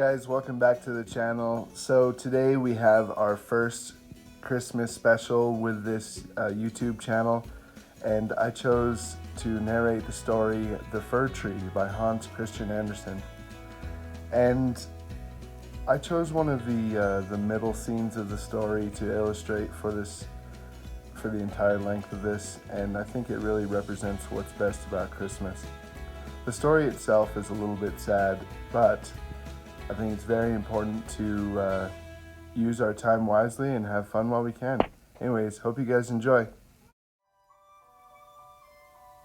guys, welcome back to the channel. So today we have our first Christmas special with this YouTube channel, and I chose to narrate the story The Fir Tree by Hans Christian Andersen. And I chose one of the middle scenes of the story to illustrate for the entire length of this, and I think it really represents what's best about Christmas. The story itself is a little bit sad, but I think it's very important to use our time wisely and have fun while we can. Anyways, hope you guys enjoy.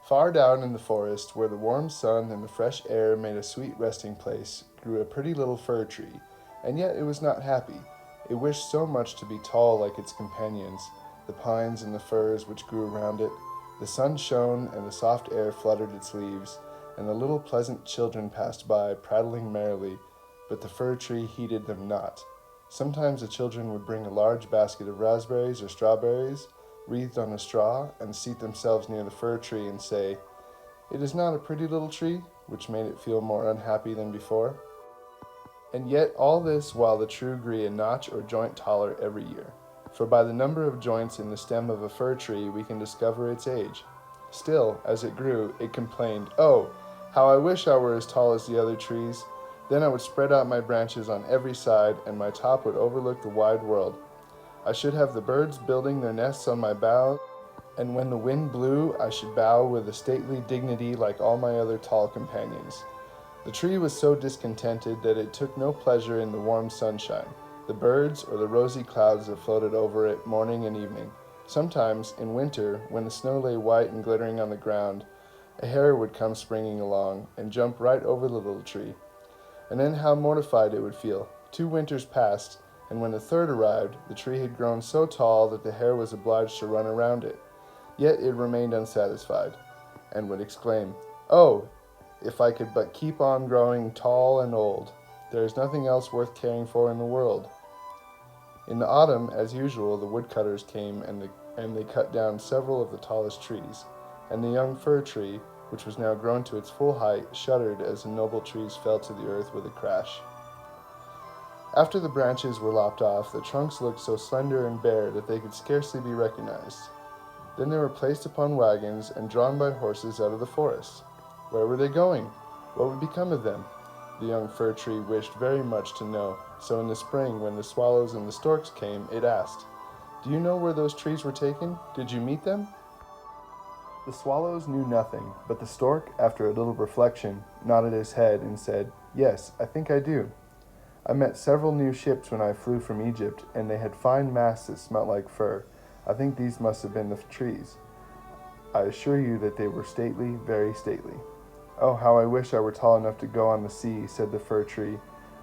Far down in the forest, where the warm sun and the fresh air made a sweet resting place, grew a pretty little fir tree, and yet it was not happy. It wished so much to be tall like its companions, the pines and the firs which grew around it. The sun shone and the soft air fluttered its leaves, and the little pleasant children passed by, prattling merrily, but the fir tree heeded them not. Sometimes the children would bring a large basket of raspberries or strawberries, wreathed on a straw, and seat themselves near the fir tree and say, "It is not a pretty little tree," which made it feel more unhappy than before. And yet all this while the tree grew a notch or joint taller every year, for by the number of joints in the stem of a fir tree we can discover its age. Still, as it grew, it complained, "Oh, how I wish I were as tall as the other trees. Then I would spread out my branches on every side, and my top would overlook the wide world. I should have the birds building their nests on my boughs, and when the wind blew, I should bow with a stately dignity like all my other tall companions." The tree was so discontented that it took no pleasure in the warm sunshine, the birds, or the rosy clouds that floated over it morning and evening. Sometimes, in winter, when the snow lay white and glittering on the ground, a hare would come springing along, and jump right over the little tree. And then how mortified it would feel. 2 winters passed, and when the third arrived, the tree had grown so tall that the hare was obliged to run around it. Yet it remained unsatisfied, and would exclaim, "Oh, if I could but keep on growing tall and old, there is nothing else worth caring for in the world." In the autumn, as usual, the woodcutters came and they cut down several of the tallest trees, and the young fir tree, which was now grown to its full height, shuddered as the noble trees fell to the earth with a crash. After the branches were lopped off, the trunks looked so slender and bare that they could scarcely be recognized. Then they were placed upon wagons and drawn by horses out of the forest. Where were they going? What would become of them? The young fir tree wished very much to know, so in the spring, when the swallows and the storks came, it asked, "Do you know where those trees were taken? Did you meet them?" The swallows knew nothing, but the stork, after a little reflection, nodded his head and said, "Yes, I think I do. I met several new ships when I flew from Egypt, and they had fine masts that smelt like fir. I think these must have been the trees. I assure you that they were stately, very stately." "Oh, how I wish I were tall enough to go on the sea," said the fir tree.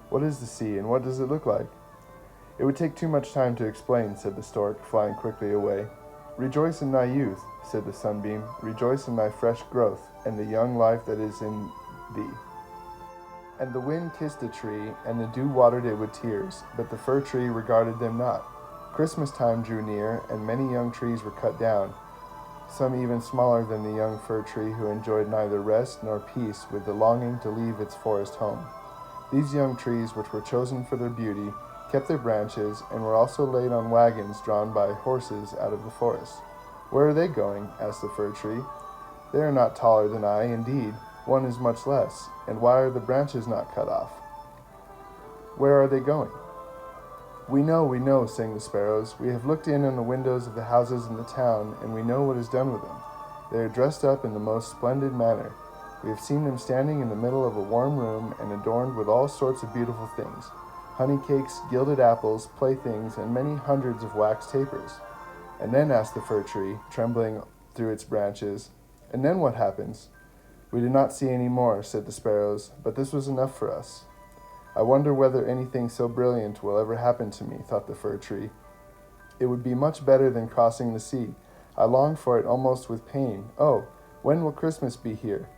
"What is the sea, and what does it look like?" "It would take too much time to explain," said the stork, flying quickly away. "Rejoice in thy youth," said the sunbeam. "Rejoice in thy fresh growth, and the young life that is in thee." And the wind kissed the tree, and the dew watered it with tears, but the fir tree regarded them not. Christmas time drew near, and many young trees were cut down, some even smaller than the young fir tree, who enjoyed neither rest nor peace with the longing to leave its forest home. These young trees, which were chosen for their beauty, kept their branches, and were also laid on wagons drawn by horses out of the forest. "Where are they going?" asked the fir tree. "They are not taller than I, indeed, one is much less. And why are the branches not cut off?" "Where are they going?" We know," sang the sparrows. "We have looked in on the windows of the houses in the town, and we know what is done with them. They are dressed up in the most splendid manner. We have seen them standing in the middle of a warm room and adorned with all sorts of beautiful things. Honey cakes, gilded apples, playthings, and many hundreds of wax tapers." "And then," asked the fir tree, trembling through its branches, "and then what happens?" "We did not see any more," said the sparrows, "but this was enough for us." "I wonder whether anything so brilliant will ever happen to me," thought the fir tree. "It would be much better than crossing the sea. I long for it almost with pain. Oh, when will Christmas be here?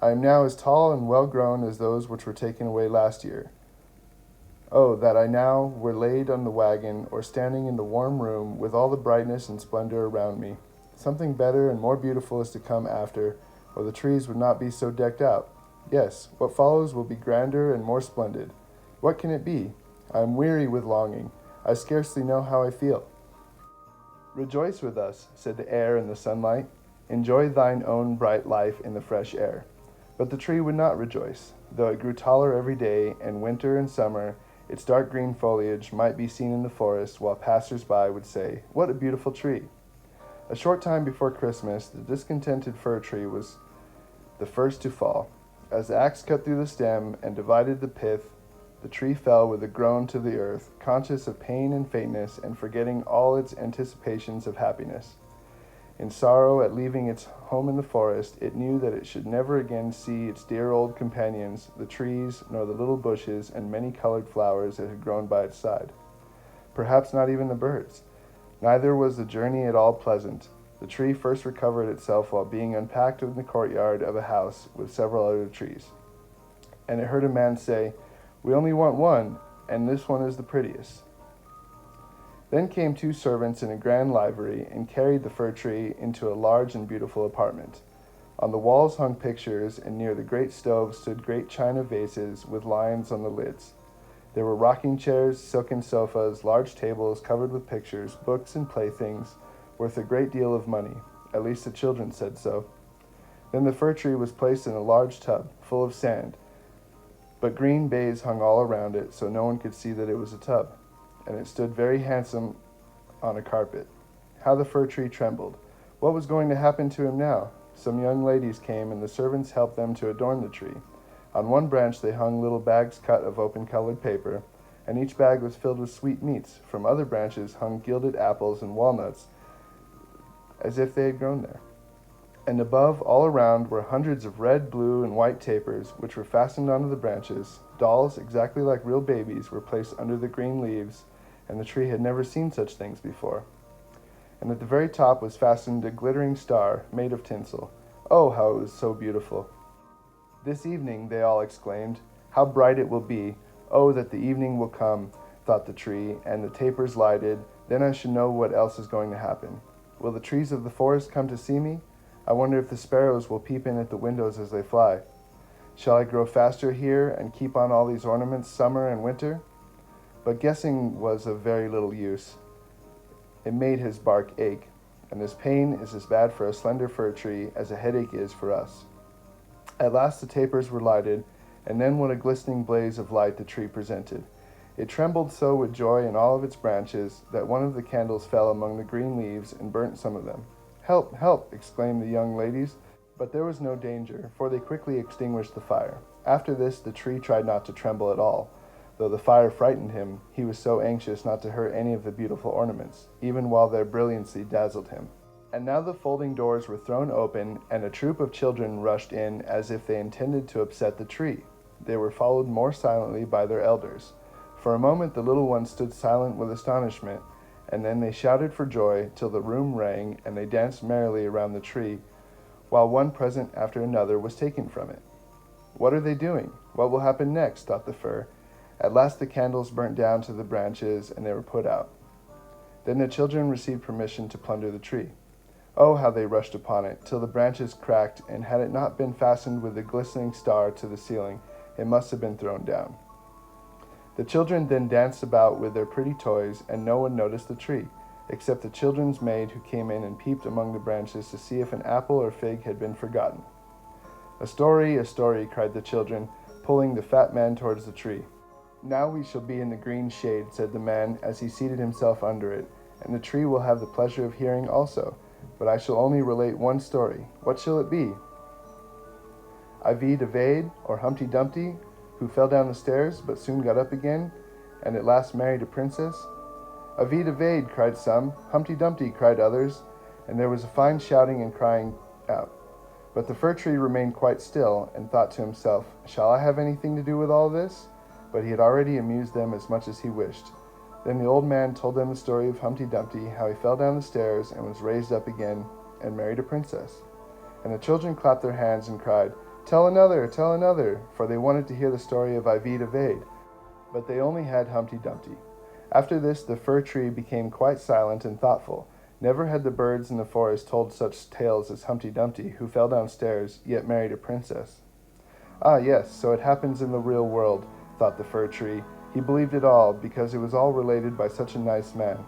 I am now as tall and well grown as those which were taken away last year. Oh, that I now were laid on the wagon, or standing in the warm room with all the brightness and splendor around me. Something better and more beautiful is to come after, or the trees would not be so decked out. Yes, what follows will be grander and more splendid. What can it be? I am weary with longing. I scarcely know how I feel. Rejoice with us, said the air and the sunlight. Enjoy thine own bright life in the fresh air. But the tree would not rejoice, though it grew taller every day, and winter and summer, its dark green foliage might be seen in the forest, while passers-by would say, "What a beautiful tree!" A short time before Christmas, the discontented fir tree was the first to fall. As the axe cut through the stem and divided the pith, the tree fell with a groan to the earth, conscious of pain and faintness, and forgetting all its anticipations of happiness. In sorrow at leaving its home in the forest, it knew that it should never again see its dear old companions, the trees, nor the little bushes and many-colored flowers that had grown by its side. Perhaps not even the birds. Neither was the journey at all pleasant. The tree first recovered itself while being unpacked in the courtyard of a house with several other trees. And it heard a man say, "We only want one, and this one is the prettiest." Then came two servants in a grand livery and carried the fir tree into a large and beautiful apartment. On the walls hung pictures, and near the great stove stood great china vases with lions on the lids. There were rocking chairs, silken sofas, large tables covered with pictures, books and playthings, worth a great deal of money. At least the children said so. Then the fir tree was placed in a large tub, full of sand, but green baize hung all around it, so no one could see that it was a tub, and it stood very handsome on a carpet. How the fir tree trembled! What was going to happen to him now? Some young ladies came, and the servants helped them to adorn the tree. On one branch they hung little bags cut of open-colored paper, and each bag was filled with sweetmeats. From other branches hung gilded apples and walnuts, as if they had grown there. And above, all around, were hundreds of red, blue, and white tapers, which were fastened onto the branches. Dolls, exactly like real babies, were placed under the green leaves, and the tree had never seen such things before. And at the very top was fastened a glittering star, made of tinsel. Oh, how it was so beautiful! "This evening," they all exclaimed, "how bright it will be! Oh, that the evening will come," thought the tree, "and the tapers lighted, then I should know what else is going to happen. Will the trees of the forest come to see me? I wonder if the sparrows will peep in at the windows as they fly. Shall I grow faster here and keep on all these ornaments summer and winter?" But guessing was of very little use. It made his bark ache, and this pain is as bad for a slender fir tree as a headache is for us. At last the tapers were lighted, and then what a glistening blaze of light the tree presented. It trembled so with joy in all of its branches that one of the candles fell among the green leaves and burnt some of them. "Help, help!" exclaimed the young ladies, but there was no danger, for they quickly extinguished the fire. After this the tree tried not to tremble at all, though the fire frightened him. He was so anxious not to hurt any of the beautiful ornaments, even while their brilliancy dazzled him. And now the folding doors were thrown open, and a troop of children rushed in as if they intended to upset the tree. They were followed more silently by their elders. For a moment the little ones stood silent with astonishment, and then they shouted for joy till the room rang, and they danced merrily around the tree, while one present after another was taken from it. "What are they doing? What will happen next?" thought the fir. At last the candles burnt down to the branches, and they were put out. Then the children received permission to plunder the tree. Oh, how they rushed upon it, till the branches cracked, and had it not been fastened with a glistening star to the ceiling, it must have been thrown down. The children then danced about with their pretty toys, and no one noticed the tree, except the children's maid, who came in and peeped among the branches to see if an apple or fig had been forgotten. A story," cried the children, pulling the fat man towards the tree. "Now we shall be in the green shade," said the man, as he seated himself under it, "and the tree will have the pleasure of hearing also. But I shall only relate one story. What shall it be? Ivy Davade, or Humpty Dumpty, who fell down the stairs, but soon got up again, and at last married a princess?" "Ivy Davade," cried some. "Humpty Dumpty," cried others, and there was a fine shouting and crying out. But the fir tree remained quite still, and thought to himself, "Shall I have anything to do with all this?" But he had already amused them as much as he wished. Then the old man told them the story of Humpty Dumpty, how he fell down the stairs and was raised up again and married a princess. And the children clapped their hands and cried, "Tell another, tell another," for they wanted to hear the story of Ivy Davade. But they only had Humpty Dumpty. After this the fir tree became quite silent and thoughtful. Never had the birds in the forest told such tales as Humpty Dumpty, who fell downstairs, yet married a princess. "Ah, yes, so it happens in the real world," thought the fir tree, He believed it all, because it was all related by such a nice man.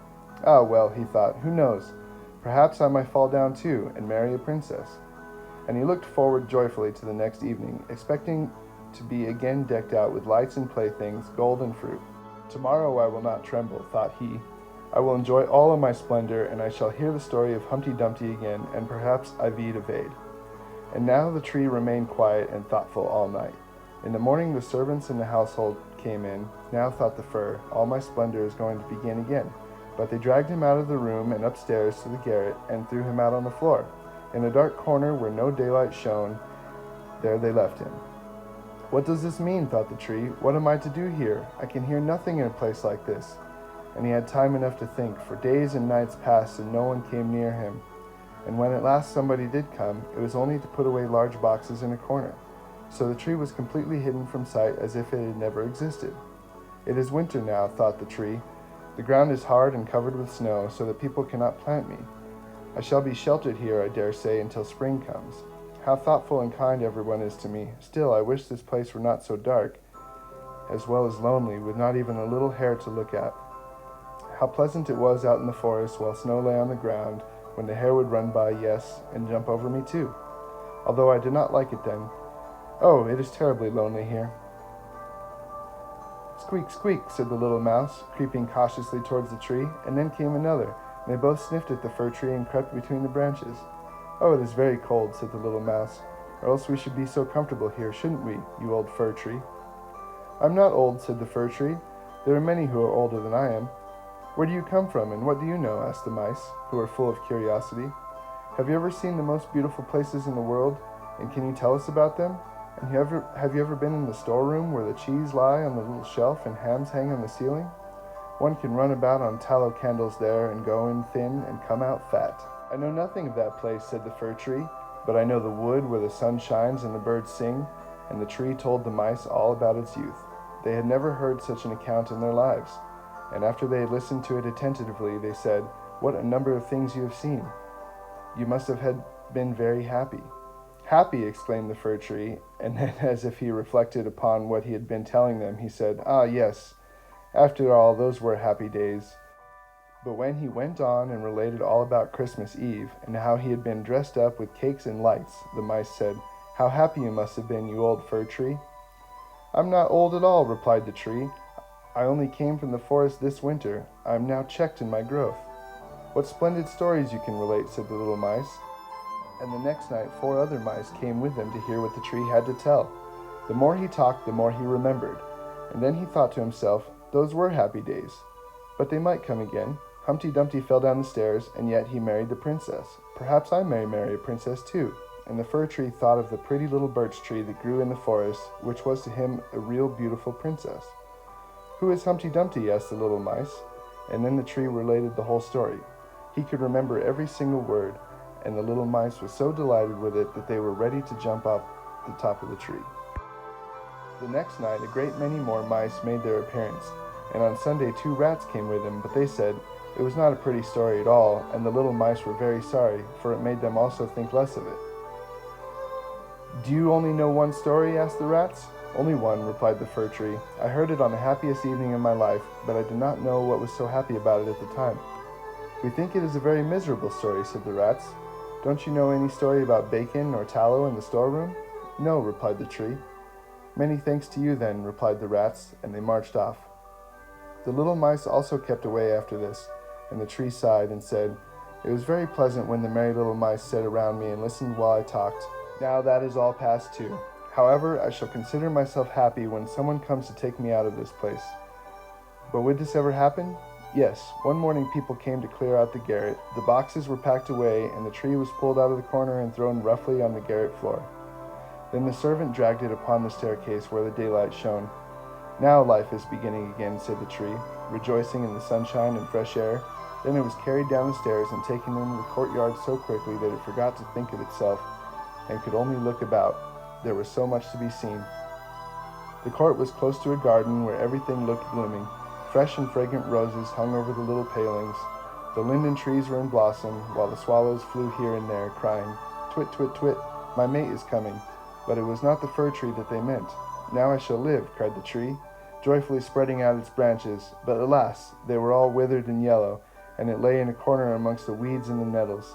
Ah, well, he thought, who knows? Perhaps I might fall down too, and marry a princess. And he looked forward joyfully to the next evening, expecting to be again decked out with lights and playthings, gold and fruit. Tomorrow I will not tremble, thought he. I will enjoy all of my splendor, and I shall hear the story of Humpty Dumpty again, and perhaps Ivide evade. And now the tree remained quiet and thoughtful all night. In the morning the servants in the household came in. Now, thought the fir, all my splendor is going to begin again. But they dragged him out of the room and upstairs to the garret, and threw him out on the floor. In a dark corner where no daylight shone, there they left him. What does this mean, thought the tree. What am I to do here? I can hear nothing in a place like this. And he had time enough to think, for days and nights passed and no one came near him. And when at last somebody did come, it was only to put away large boxes in a corner. So the tree was completely hidden from sight, as if it had never existed. It is winter now, thought the tree. The ground is hard and covered with snow, so that people cannot plant me. I shall be sheltered here, I dare say, until spring comes. How thoughtful and kind everyone is to me. Still, I wish this place were not so dark, as well as lonely, with not even a little hare to look at. How pleasant it was out in the forest while snow lay on the ground, when the hare would run by, yes, and jump over me too, although I did not like it then. Oh, it is terribly lonely here. Squeak, squeak, said the little mouse, creeping cautiously towards the tree, and then came another, and they both sniffed at the fir tree and crept between the branches. Oh, it is very cold, said the little mouse, or else we should be so comfortable here, shouldn't we, you old fir tree? I'm not old, said the fir tree. There are many who are older than I am. Where do you come from, and what do you know? Asked the mice, who were full of curiosity. Have you ever seen the most beautiful places in the world, and can you tell us about them? And have you ever been in the storeroom where the cheese lie on the little shelf and hams hang on the ceiling? One can run about on tallow candles there and go in thin and come out fat. I know nothing of that place, said the fir tree, but I know the wood where the sun shines and the birds sing, and the tree told the mice all about its youth. They had never heard such an account in their lives, and after they had listened to it attentively, they said, What a number of things you have seen! You must have been very happy. Happy, exclaimed the fir tree, and then, as if he reflected upon what he had been telling them, he said, Ah, yes, after all, those were happy days. But when he went on and related all about Christmas Eve, and how he had been dressed up with cakes and lights, the mice said, How happy you must have been, you old fir tree. I'm not old at all, replied the tree. I only came from the forest this winter. I am now checked in my growth. What splendid stories you can relate, said the little mice. And the next night 4 other mice came with them to hear what the tree had to tell. The more he talked, the more he remembered. And then he thought to himself, those were happy days. But they might come again. Humpty Dumpty fell down the stairs, and yet he married the princess. Perhaps I may marry a princess too. And the fir tree thought of the pretty little birch tree that grew in the forest, which was to him a real beautiful princess. Who is Humpty Dumpty? Asked the little mice. And then the tree related the whole story. He could remember every single word, and the little mice were so delighted with it that they were ready to jump off the top of the tree. The next night a great many more mice made their appearance, and on Sunday 2 rats came with them, but they said it was not a pretty story at all, and the little mice were very sorry, for it made them also think less of it. Do you only know one story? Asked the rats. Only one, replied the fir tree. I heard it on the happiest evening of my life, but I did not know what was so happy about it at the time. We think it is a very miserable story, said the rats. Don't you know any story about bacon or tallow in the storeroom? No, replied the tree. Many thanks to you then, replied the rats, and they marched off. The little mice also kept away after this, and the tree sighed and said, It was very pleasant when the merry little mice sat around me and listened while I talked. Now that is all past too. However, I shall consider myself happy when someone comes to take me out of this place. But would this ever happen? Yes, one morning people came to clear out the garret. The boxes were packed away, and the tree was pulled out of the corner and thrown roughly on the garret floor. Then the servant dragged it upon the staircase where the daylight shone. Now life is beginning again, said the tree, rejoicing in the sunshine and fresh air. Then it was carried down the stairs and taken into the courtyard so quickly that it forgot to think of itself and could only look about. There was so much to be seen. The court was close to a garden where everything looked blooming. Fresh and fragrant roses hung over the little palings. The linden trees were in blossom, while the swallows flew here and there, crying, Twit, twit, twit, my mate is coming. But it was not the fir tree that they meant. Now I shall live, cried the tree. joyfully spreading out its branches, but alas, they were all withered and yellow, and it lay in a corner amongst the weeds and the nettles.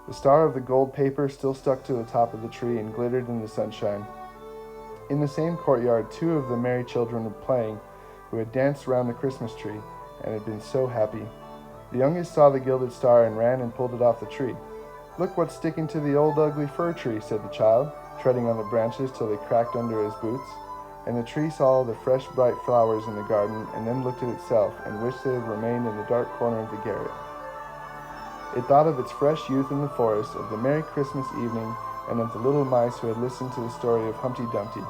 The star of the gold paper still stuck to the top of the tree and glittered in the sunshine. In the same courtyard, two of the merry children were playing, who had danced round the Christmas tree, and had been so happy. The youngest saw the gilded star and ran and pulled it off the tree. "Look what's sticking to the old ugly fir tree," said the child, treading on the branches till they cracked under his boots. And the tree saw the fresh bright flowers in the garden, and then looked at itself, and wished it had remained in the dark corner of the garret. It thought of its fresh youth in the forest, of the merry Christmas evening, and of the little mice who had listened to the story of Humpty Dumpty.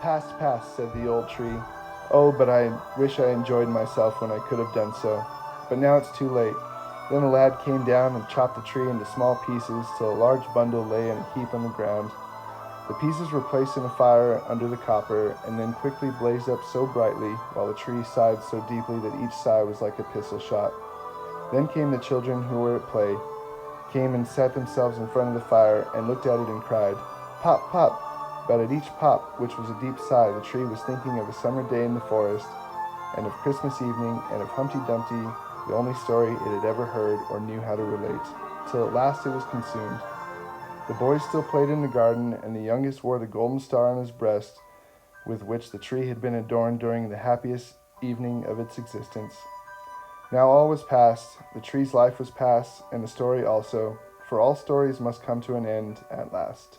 "Past, past," said the old tree. "Oh, but I wish I enjoyed myself when I could have done so. But now it's too late." Then a lad came down and chopped the tree into small pieces till a large bundle lay in a heap on the ground. The pieces were placed in a fire under the copper, and then quickly blazed up so brightly, while the tree sighed so deeply that each sigh was like a pistol shot. Then came the children who were at play, came and sat themselves in front of the fire, and looked at it and cried, "Pop, pop!" But at each pop, which was a deep sigh, the tree was thinking of a summer day in the forest, and of Christmas evening, and of Humpty Dumpty, the only story it had ever heard or knew how to relate, till at last it was consumed. The boys still played in the garden, and the youngest wore the golden star on his breast, with which the tree had been adorned during the happiest evening of its existence. Now all was past, the tree's life was past, and the story also, for all stories must come to an end at last.